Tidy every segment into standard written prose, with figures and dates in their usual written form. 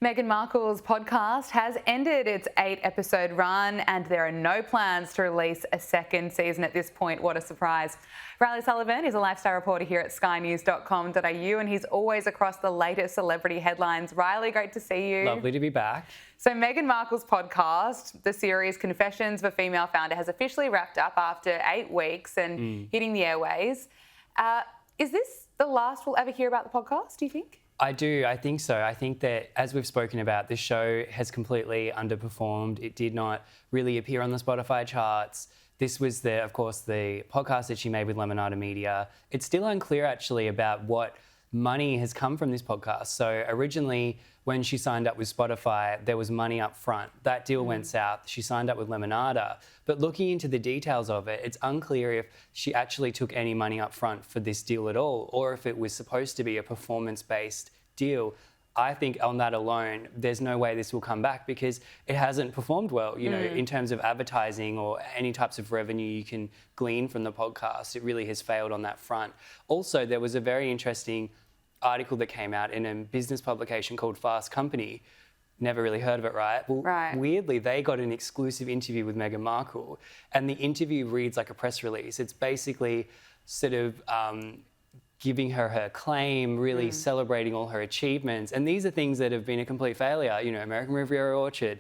Meghan Markle's podcast has ended its 8-episode run and there are no plans to release a second season at this point. What a surprise. Reilly Sullivan is a lifestyle reporter here at skynews.com.au and he's always across the latest celebrity headlines. Reilly, great to see you. Lovely to be back. So Meghan Markle's podcast, the series Confessions of a Female Founder, has officially wrapped up after 8 weeks and hitting the airways. Is this the last we'll ever hear about the podcast, do you think? I do. I think so. I think that, as we've spoken about, this show has completely underperformed. It did not really appear on the Spotify charts. This was, of course, the podcast that she made with Lemonada Media. It's still unclear, actually, about what money has come from this podcast. So originally, when she signed up with Spotify, there was money up front. That deal went south. She signed up with Lemonada. But looking into the details of it, it's unclear if she actually took any money up front for this deal at all, or if it was supposed to be a performance-based deal. I think on that alone, there's no way this will come back because it hasn't performed well, you know, in terms of advertising or any types of revenue you can glean from the podcast. It really has failed on that front. Also, there was a very interesting article that came out in a business publication called Fast Company. Never really heard of it, right? Well, weirdly, they got an exclusive interview with Meghan Markle, and the interview reads like a press release. It's basically sort of giving her claim, really celebrating all her achievements. And these are things that have been a complete failure. You know, American Riviera Orchard,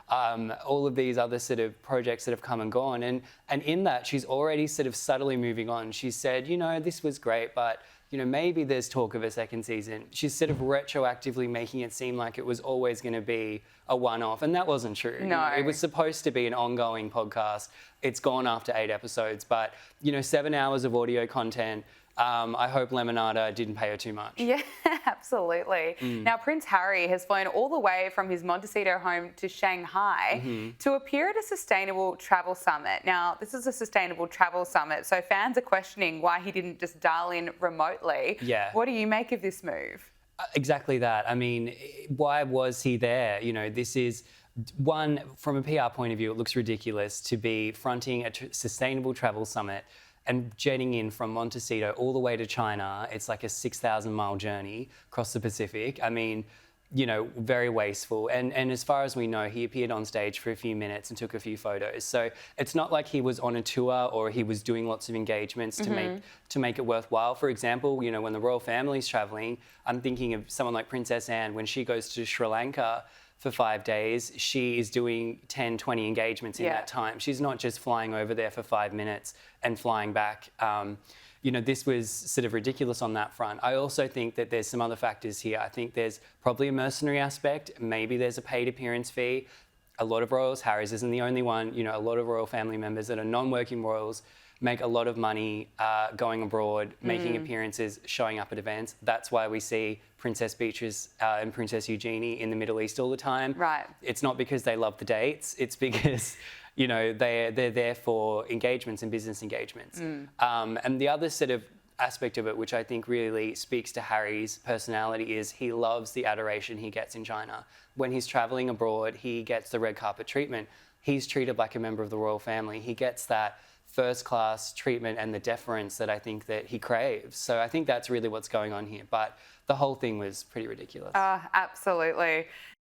all of these other sort of projects that have come and gone. And in that, she's already sort of subtly moving on. She said, you know, this was great, but you know, maybe there's talk of a second season. She's sort of retroactively making it seem like it was always going to be a one-off, and that wasn't true. No. It was supposed to be an ongoing podcast. It's gone after 8 episodes, but, you know, 7 hours of audio content. I hope Lemonada didn't pay her too much. Yeah, absolutely. Now, Prince Harry has flown all the way from his Montecito home to Shanghai to appear at a sustainable travel summit. Now, this is a sustainable travel summit, so fans are questioning why he didn't just dial in remotely. Yeah. What do you make of this move? Exactly that. I mean, why was he there? You know, this is one, from a PR point of view, it looks ridiculous to be fronting a sustainable travel summit and jetting in from Montecito all the way to China. It's like a 6,000-mile journey across the Pacific. I mean, you know, very wasteful. And as far as we know, he appeared on stage for a few minutes and took a few photos. So it's not like he was on a tour or he was doing lots of engagements to make it worthwhile. For example, you know, when the royal family's traveling, I'm thinking of someone like Princess Anne. When she goes to Sri Lanka for 5 days, she is doing 10, 20 engagements in that time. She's not just flying over there for 5 minutes and flying back. You know, this was sort of ridiculous on that front. I also think that there's some other factors here. I think there's probably a mercenary aspect. Maybe there's a paid appearance fee. A lot of royals, Harry's isn't the only one, you know, a lot of royal family members that are non-working royals make a lot of money going abroad, making appearances, showing up at events. That's why we see Princess Beatrice and Princess Eugenie in the Middle East all the time. Right. It's not because they love the dates. It's because, you know, they're there for engagements and business engagements. And the other sort of aspect of it, which I think really speaks to Harry's personality, is he loves the adoration he gets in China. When he's traveling abroad, he gets the red carpet treatment. He's treated like a member of the royal family. He gets that first-class treatment and the deference that I think that he craves. So I think that's really what's going on here. But the whole thing was pretty ridiculous. Absolutely.